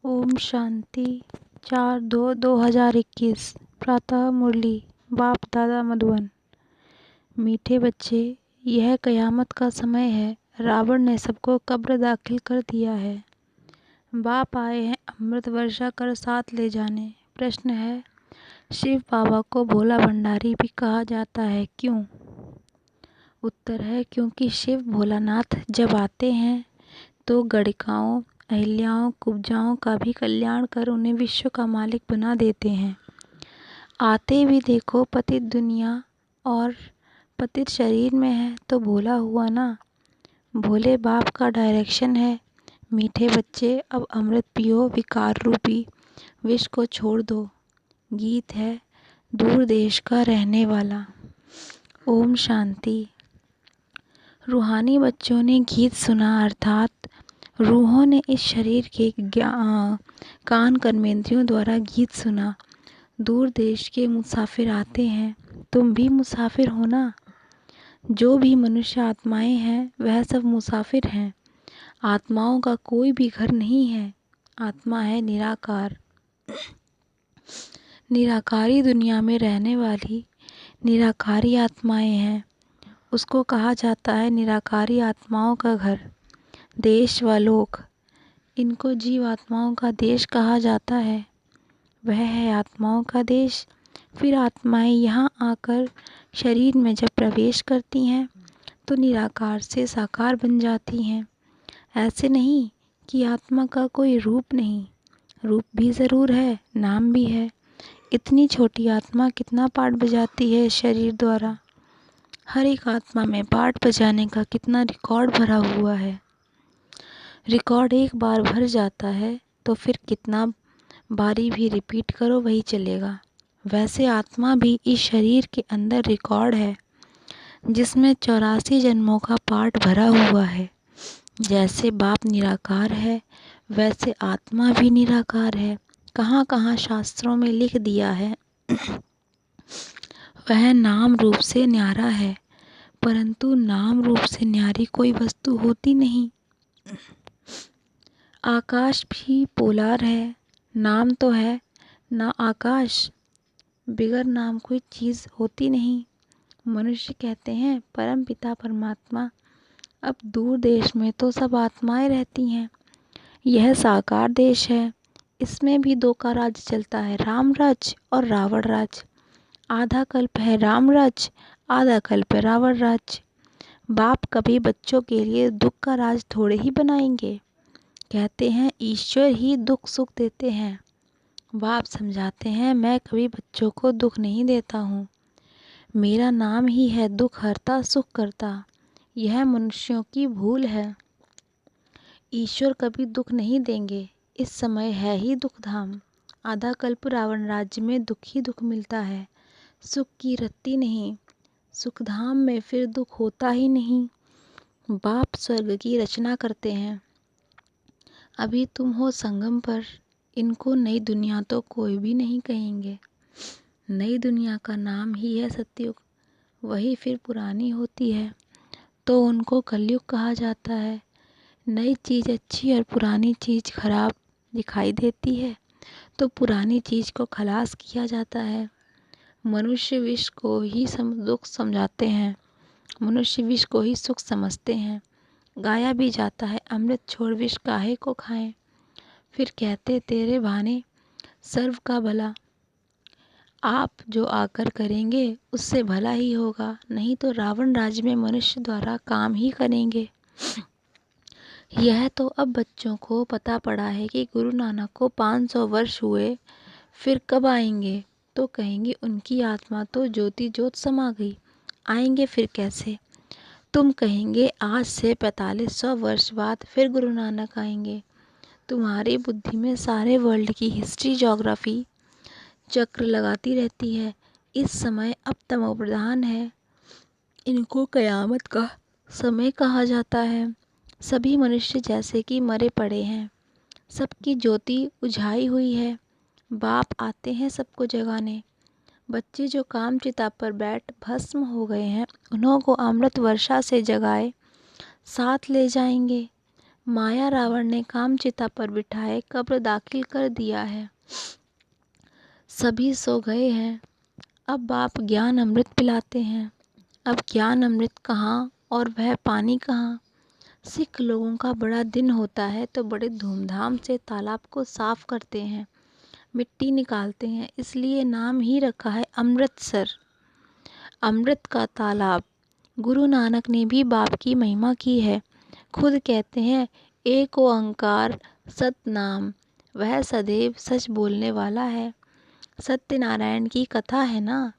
ओम शांति। 4/2/2021 प्रातः मुरली। बाप दादा मधुबन। मीठे बच्चे, यह कयामत का समय है। रावण ने सबको कब्र दाखिल कर दिया है। बाप आए हैं अमृत वर्षा कर साथ ले जाने। प्रश्न है, शिव बाबा को भोला भंडारी भी कहा जाता है, क्यों? उत्तर है, क्योंकि शिव भोलानाथ जब आते हैं तो गणिकाओं, अहिल्याओं, कुब्जाओं का भी कल्याण कर उन्हें विश्व का मालिक बना देते हैं। आते भी देखो पतित दुनिया और पतित शरीर में है तो भोला हुआ ना। भोले बाप का डायरेक्शन है, मीठे बच्चे अब अमृत पियो, विकार रूपी विष को छोड़ दो। गीत है दूर देश का रहने वाला। ओम शांति। रूहानी बच्चों ने गीत सुना, अर्थात रूहों ने इस शरीर के कान कर्मेंद्रियों द्वारा गीत सुना। दूर देश के मुसाफिर आते हैं, तुम भी मुसाफिर हो ना। जो भी मनुष्य आत्माएं हैं वह सब मुसाफिर हैं। आत्माओं का कोई भी घर नहीं है। आत्मा है निराकार। निराकारी दुनिया में रहने वाली निराकारी आत्माएं हैं। उसको कहा जाता है निराकारी आत्माओं का घर। देश व लोक, इनको जीव आत्माओं का देश कहा जाता है। वह है आत्माओं का देश। फिर आत्माएं यहाँ आकर शरीर में जब प्रवेश करती हैं तो निराकार से साकार बन जाती हैं। ऐसे नहीं कि आत्मा का कोई रूप नहीं, रूप भी ज़रूर है, नाम भी है। इतनी छोटी आत्मा कितना पाठ बजाती है शरीर द्वारा। हर एक आत्मा में पाठ बजाने का कितना रिकॉर्ड भरा हुआ है। रिकॉर्ड एक बार भर जाता है तो फिर कितना बारी भी रिपीट करो वही चलेगा। वैसे आत्मा भी इस शरीर के अंदर रिकॉर्ड है जिसमें 84 जन्मों का पाठ भरा हुआ है। जैसे बाप निराकार है वैसे आत्मा भी निराकार है। कहाँ कहाँ शास्त्रों में लिख दिया है वह नाम रूप से न्यारा है, परंतु नाम रूप से न्यारी कोई वस्तु होती नहीं। आकाश भी पोलार है, नाम तो है ना आकाश, बिगर नाम कोई चीज़ होती नहीं। मनुष्य कहते हैं परम पिता परमात्मा, अब दूर देश में तो सब आत्माएं रहती हैं। यह साकार देश है, इसमें भी दो का राज चलता है, राम राज और रावण राज। आधा कल्प है राम राज, आधा कल्प है रावण राज। बाप कभी बच्चों के लिए दुख का राज थोड़े ही बनाएंगे। कहते हैं ईश्वर ही दुख सुख देते हैं। बाप समझाते हैं मैं कभी बच्चों को दुख नहीं देता हूँ। मेरा नाम ही है दुख हरता सुख करता। यह मनुष्यों की भूल है। ईश्वर कभी दुख नहीं देंगे। इस समय है ही दुख धाम। आधा कल्प रावण राज्य में दुख ही दुख मिलता है, सुख की रत्ती नहीं। सुख धाम में फिर दुख होता ही नहीं। बाप स्वर्ग की रचना करते हैं। अभी तुम हो संगम पर, इनको नई दुनिया तो कोई भी नहीं कहेंगे। नई दुनिया का नाम ही है सतयुग, वही फिर पुरानी होती है तो उनको कलयुग कहा जाता है। नई चीज़ अच्छी और पुरानी चीज़ खराब दिखाई देती है तो पुरानी चीज़ को खलास किया जाता है। मनुष्य विष को ही दुख समझाते हैं, मनुष्य विष को ही सुख समझते हैं। गाया भी जाता है अमृत छोड़ विष काहे को खाएं। फिर कहते तेरे भाने सर्व का भला, आप जो आकर करेंगे उससे भला ही होगा, नहीं तो रावण राज्य में मनुष्य द्वारा काम ही करेंगे। यह तो अब बच्चों को पता पड़ा है कि गुरु नानक को 500 वर्ष हुए, फिर कब आएंगे तो कहेंगे उनकी आत्मा तो ज्योति ज्योत समा गई, आएंगे फिर कैसे। तुम कहेंगे आज से 4500 वर्ष बाद फिर गुरु नानक आएंगे। तुम्हारी बुद्धि में सारे वर्ल्ड की हिस्ट्री ज्योग्राफी चक्र लगाती रहती है। इस समय अब तमोप्रधान है, इनको कयामत का समय कहा जाता है। सभी मनुष्य जैसे कि मरे पड़े हैं, सबकी ज्योति उझाई हुई है। बाप आते हैं सबको जगाने। बच्चे जो काम चिता पर बैठ भस्म हो गए हैं उन्हों को अमृत वर्षा से जगाए साथ ले जाएंगे। माया रावण ने काम चिता पर बिठाए कब्र दाखिल कर दिया है। सभी सो गए हैं, अब बाप ज्ञान अमृत पिलाते हैं। अब ज्ञान अमृत कहाँ और वह पानी कहाँ। सिख लोगों का बड़ा दिन होता है तो बड़े धूमधाम से तालाब को साफ करते हैं, मिट्टी निकालते हैं, इसलिए नाम ही रखा है अमृतसर, अमृत का तालाब। गुरु नानक ने भी बाप की महिमा की है। खुद कहते हैं एक ओंकार सतनाम, वह सदैव सच बोलने वाला है। सत्यनारायण की कथा है ना।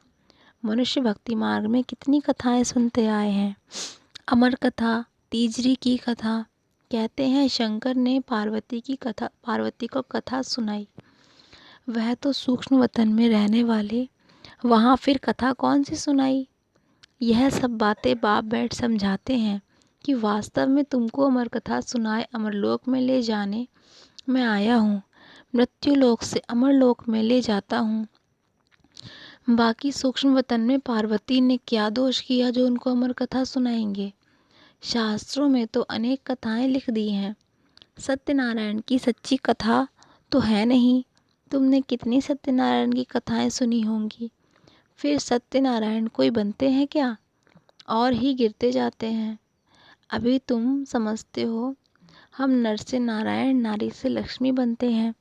मनुष्य भक्ति मार्ग में कितनी कथाएं सुनते आए हैं। अमर कथा, तीजरी की कथा। कहते हैं शंकर ने पार्वती को कथा सुनाई। वह तो सूक्ष्म वतन में रहने वाले, वहाँ फिर कथा कौन सी सुनाई। यह सब बातें बाप बैठ समझाते हैं कि वास्तव में तुमको अमर कथा सुनाए अमरलोक में ले जाने मैं आया हूँ। मृत्यु लोक से अमरलोक में ले जाता हूँ। बाकी सूक्ष्म वतन में पार्वती ने क्या दोष किया जो उनको अमर कथा सुनाएंगे। शास्त्रों में तो अनेक कथाएं लिख दी हैं, सत्यनारायण की सच्ची कथा तो है नहीं। तुमने कितनी सत्यनारायण की कथाएं सुनी होंगी। फिर सत्यनारायण कोई बनते हैं क्या, और ही गिरते जाते हैं। अभी तुम समझते हो हम नर से नारायण, नारी से लक्ष्मी बनते हैं।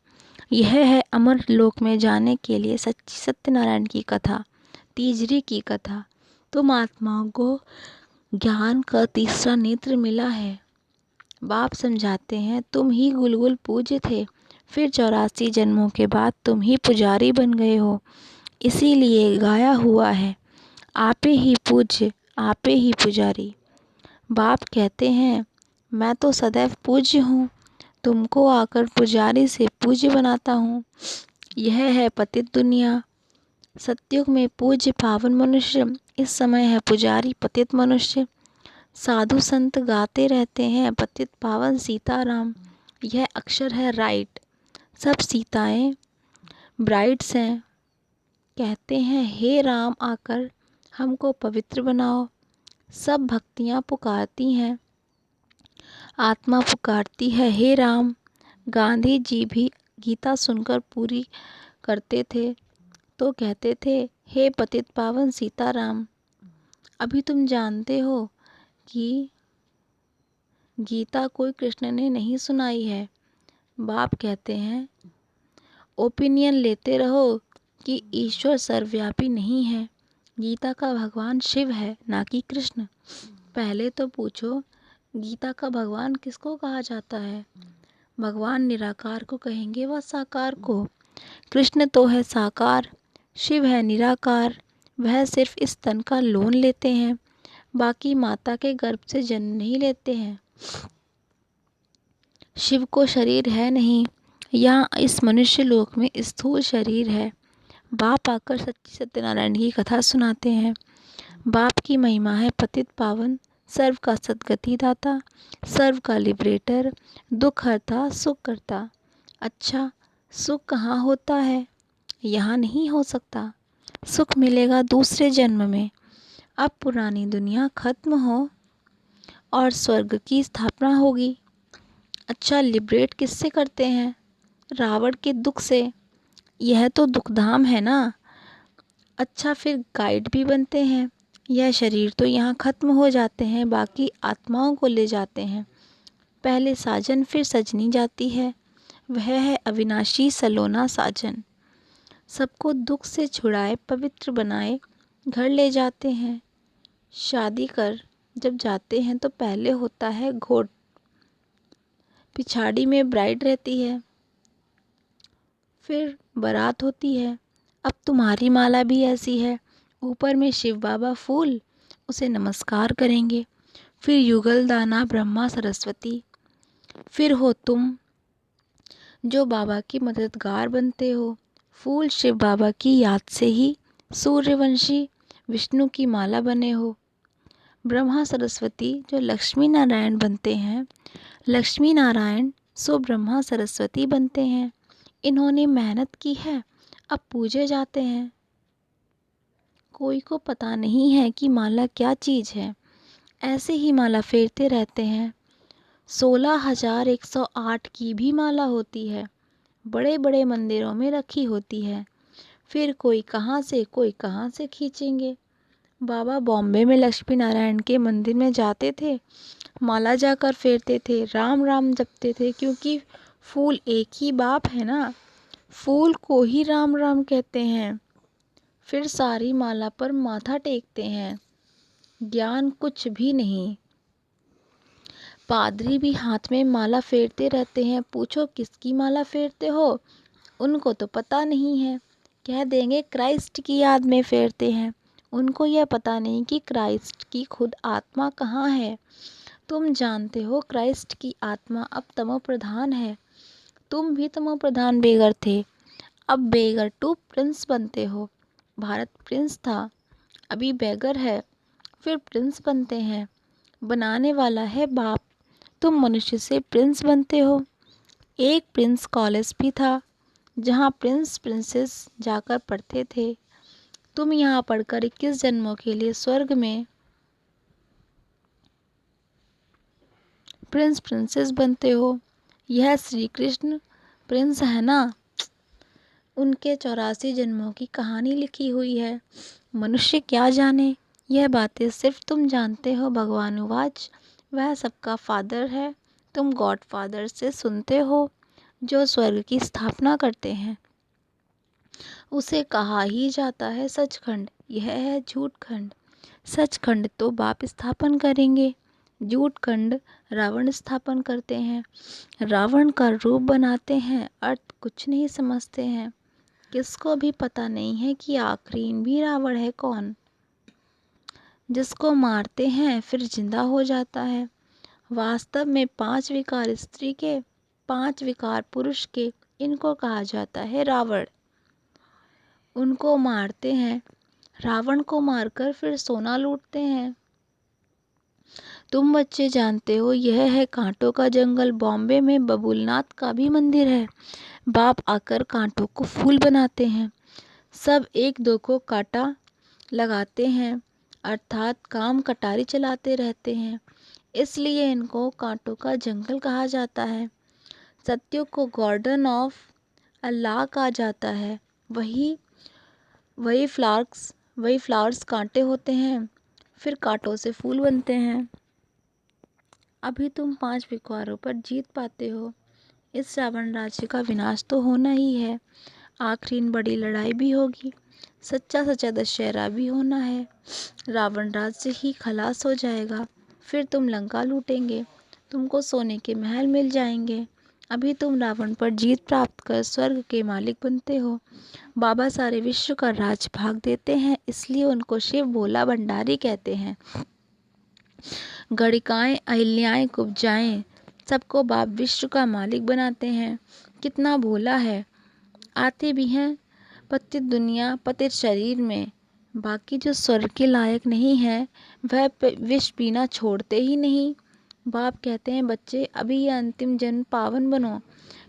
यह है अमर लोक में जाने के लिए सच्ची सत्यनारायण की कथा, तीजरी की कथा। तुम आत्माओं को ज्ञान का तीसरा नेत्र मिला है। बाप समझाते हैं तुम ही गुलगुल पूज्य थे, फिर 84 जन्मों के बाद तुम ही पुजारी बन गए हो। इसीलिए गाया हुआ है आपे ही पूज्य आपे ही पुजारी। बाप कहते हैं मैं तो सदैव पूज्य हूँ, तुमको आकर पुजारी से पूज्य बनाता हूँ। यह है पतित दुनिया। सतयुग में पूज्य पावन मनुष्य, इस समय है पुजारी पतित मनुष्य। साधु संत गाते रहते हैं पतित पावन सीताराम। यह अक्षर है राइट। सब सीताएं ब्राइड्स हैं। कहते हैं हे राम आकर हमको पवित्र बनाओ। सब भक्तियाँ पुकारती हैं, आत्मा पुकारती है हे राम। गांधी जी भी गीता सुनकर पूरी करते थे तो कहते थे हे पतित पावन सीताराम। अभी तुम जानते हो कि गीता कोई कृष्ण ने नहीं सुनाई है। बाप कहते हैं ओपिनियन लेते रहो कि ईश्वर सर्वव्यापी नहीं है। गीता का भगवान शिव है, ना कि कृष्ण। पहले तो पूछो गीता का भगवान किसको कहा जाता है। भगवान निराकार को कहेंगे व साकार को। कृष्ण तो है साकार, शिव है निराकार। वह सिर्फ इस तन का लोन लेते हैं, बाकी माता के गर्भ से जन्म नहीं लेते हैं। शिव को शरीर है नहीं, यहाँ इस मनुष्य लोक में स्थूल शरीर है। बाप आकर सच्ची सत्यनारायण की कथा सुनाते हैं। बाप की महिमा है पतित पावन, सर्व का सद्गति दाता, सर्व का लिबरेटर, दुख हरता सुख करता। अच्छा, सुख कहाँ होता है, यहाँ नहीं हो सकता। सुख मिलेगा दूसरे जन्म में, अब पुरानी दुनिया खत्म हो और स्वर्ग की स्थापना होगी। अच्छा, लिबरेट किससे करते हैं, रावण के दुख से। यह तो दुखधाम है ना। अच्छा, फिर गाइड भी बनते हैं। यह शरीर तो यहाँ खत्म हो जाते हैं, बाकी आत्माओं को ले जाते हैं। पहले साजन फिर सजनी जाती है, वह है अविनाशी सलोना साजन। सबको दुख से छुड़ाए पवित्र बनाए घर ले जाते हैं। शादी कर जब जाते हैं तो पहले होता है घोट, पिछाड़ी में ब्राइड रहती है, फिर बारात होती है। अब तुम्हारी माला भी ऐसी है, ऊपर में शिव बाबा फूल, उसे नमस्कार करेंगे। फिर युगल दाना ब्रह्मा सरस्वती। फिर हो तुम जो बाबा की मददगार बनते हो। फूल शिव बाबा की याद से ही सूर्यवंशी विष्णु की माला बने हो। ब्रह्मा सरस्वती जो लक्ष्मी नारायण बनते हैं, लक्ष्मी नारायण सो ब्रह्मा सरस्वती बनते हैं। इन्होंने मेहनत की है, अब पूजे जाते हैं। कोई को पता नहीं है कि माला क्या चीज़ है, ऐसे ही माला फेरते रहते हैं। 16,108 की भी माला होती है, बड़े बड़े मंदिरों में रखी होती है। फिर कोई कहाँ से कोई कहाँ से खींचेंगे। बाबा बॉम्बे में लक्ष्मी नारायण के मंदिर में जाते थे, माला जाकर फेरते थे, राम राम जपते थे, क्योंकि फूल एक ही बाप है ना, फूल को ही राम राम कहते हैं। फिर सारी माला पर माथा टेकते हैं। ज्ञान कुछ भी नहीं। पादरी भी हाथ में माला फेरते रहते हैं। पूछो किसकी माला फेरते हो, उनको तो पता नहीं है, कह देंगे क्राइस्ट की याद में फेरते हैं। उनको यह पता नहीं कि क्राइस्ट की खुद आत्मा कहाँ है। तुम जानते हो क्राइस्ट की आत्मा अब तमो प्रधान है। तुम भी तमो प्रधान बेगर थे, अब बेगर टू प्रिंस बनते हो। भारत प्रिंस था, अभी बेगर है, फिर प्रिंस बनते हैं। बनाने वाला है बाप, तुम मनुष्य से प्रिंस बनते हो। एक प्रिंस कॉलेज भी था, जहाँ प्रिंस प्रिंसेस जाकर पढ़ते थे। तुम यहाँ पढ़कर 21 जन्मों के लिए स्वर्ग में प्रिंस प्रिंसेस बनते हो। यह श्री कृष्ण प्रिंस है ना, उनके 84 जन्मों की कहानी लिखी हुई है। मनुष्य क्या जाने, यह बातें सिर्फ तुम जानते हो। भगवान उवाच, वह सबका फादर है, तुम गॉड फादर से सुनते हो, जो स्वर्ग की स्थापना करते हैं। उसे कहा ही जाता है सचखंड, यह है झूठखंड। सचखंड तो बाप स्थापन करेंगे, झूठखंड रावण स्थापन करते हैं। रावण का रूप बनाते हैं, अर्थ कुछ नहीं समझते हैं। किसको भी पता नहीं है कि आखरीन भी रावण है कौन, जिसको मारते हैं फिर जिंदा हो जाता है। वास्तव में 5 विकार स्त्री के, 5 विकार पुरुष के, इनको कहा जाता है रावण। उनको मारते हैं, रावण को मारकर फिर सोना लूटते हैं। तुम बच्चे जानते हो यह है कांटों का जंगल। बॉम्बे में बबूलनाथ का भी मंदिर है। बाप आकर कांटों को फूल बनाते हैं। सब एक दो को कांटा लगाते हैं, अर्थात काम कटारी चलाते रहते हैं, इसलिए इनको कांटों का जंगल कहा जाता है। सत्युग को गार्डन ऑफ अल्लाह कहा जाता है। वही वही फ्लावर्स कांटे होते हैं, फिर कांटों से फूल बनते हैं। अभी तुम 5 विकारों पर जीत पाते हो। इस रावण राज्य का विनाश तो होना ही है, आखिरी बड़ी लड़ाई भी होगी, सच्चा सच्चा दशहरा भी होना है। रावण राज्य ही खलास हो जाएगा, फिर तुम लंका लूटेंगे, तुमको सोने के महल मिल जाएंगे। अभी तुम रावण पर जीत प्राप्त कर स्वर्ग के मालिक बनते हो। बाबा सारे विश्व का राज भाग देते हैं, इसलिए उनको शिव भोला भंडारी कहते हैं। गणिकाएं अहिल्याएं कुब्जाएं, सबको बाप विश्व का मालिक बनाते हैं। कितना भोला है, आते भी हैं पतित दुनिया पतित शरीर में। बाकी जो स्वर्ग के लायक नहीं है, वह विष पीना छोड़ते ही नहीं। बाप कहते हैं बच्चे अभी यह अंतिम जन्म पावन बनो,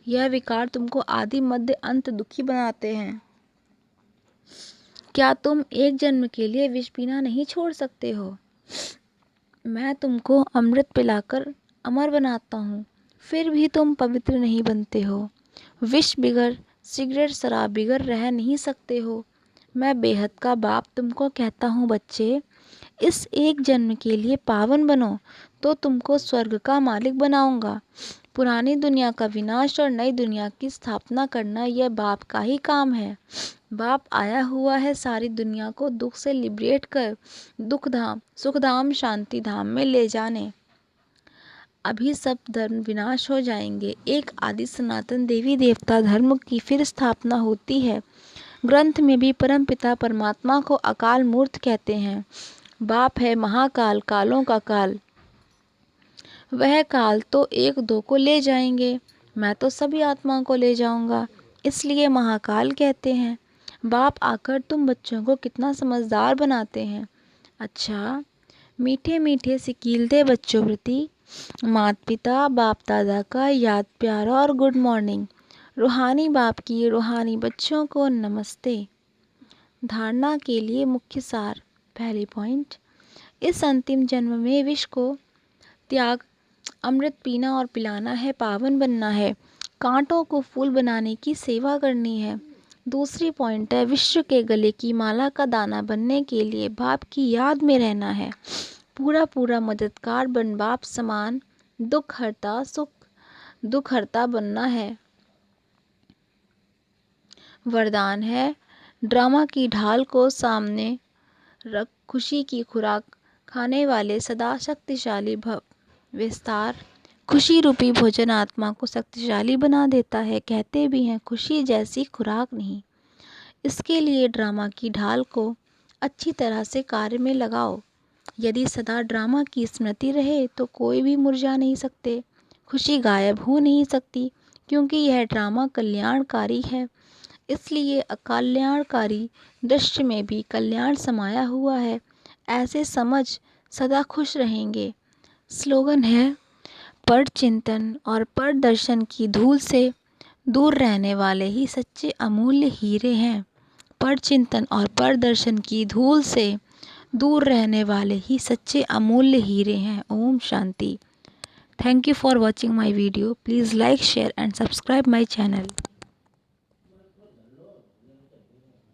यह विकार तुमको आदि मध्य अंत दुखी बनाते हैं। क्या तुम एक जन्म के लिए विष पीना नहीं छोड़ सकते हो? मैं तुमको अमृत पिलाकर अमर बनाता हूँ, फिर भी तुम पवित्र नहीं बनते हो। विष बिगर सिगरेट शराब बिगर रह नहीं सकते हो। मैं बेहद का बाप तुमको कहता हूँ बच्चे, इस एक जन्म के लिए पावन बनो, तो तुमको स्वर्ग का मालिक बनाऊंगा। पुरानी दुनिया का विनाश और नई दुनिया की स्थापना करना यह बाप का ही काम है। बाप आया हुआ है सारी दुनिया को दुख से लिबरेट कर दुख धाम सुख धाम शांति धाम में ले जाने। अभी सब धर्म विनाश हो जाएंगे, एक आदि सनातन देवी देवता धर्म की फिर स्थापना होती है। ग्रंथ में भी परम पिता परमात्मा को अकाल मूर्त कहते हैं। बाप है महाकाल, कालों का काल। वह काल तो एक दो को ले जाएंगे, मैं तो सभी आत्माओं को ले जाऊंगा, इसलिए महाकाल कहते हैं। बाप आकर तुम बच्चों को कितना समझदार बनाते हैं। अच्छा, मीठे मीठे सिकीलते बच्चों प्रति माता पिता बाप दादा का याद प्यार और गुड मॉर्निंग। रूहानी बाप की रूहानी बच्चों को नमस्ते। धारणा के लिए मुख्य सार। पहली पॉइंट, इस अंतिम जन्म में विष को त्याग अमृत पीना और पिलाना है, पावन बनना है, कांटों को फूल बनाने की सेवा करनी है। दूसरी पॉइंट है, विश्व के गले की माला का दाना बनने के लिए बाप की याद में रहना है। पूरा पूरा मददगार बन बाप समान, दुख हरता बनना है। वरदान है, ड्रामा की ढाल को सामने रख खुशी की खुराक खाने वाले सदा शक्तिशाली भव। विस्तार, खुशी रूपी भोजन आत्मा को शक्तिशाली बना देता है। कहते भी हैं खुशी जैसी खुराक नहीं। इसके लिए ड्रामा की ढाल को अच्छी तरह से कार्य में लगाओ। यदि सदा ड्रामा की स्मृति रहे तो कोई भी मुरझा नहीं सकते, खुशी गायब हो नहीं सकती, क्योंकि यह ड्रामा कल्याणकारी है। इसलिए अकल्याणकारी दृश्य में भी कल्याण समाया हुआ है, ऐसे समझ सदा खुश रहेंगे। स्लोगन है, पर चिंतन और पर दर्शन की धूल से दूर रहने वाले ही सच्चे अमूल्य हीरे हैं। पर चिंतन और पर दर्शन की धूल से दूर रहने वाले ही सच्चे अमूल्य हीरे हैं। ओम शांति। Thank you for watching my video. Please like, share and subscribe my channel.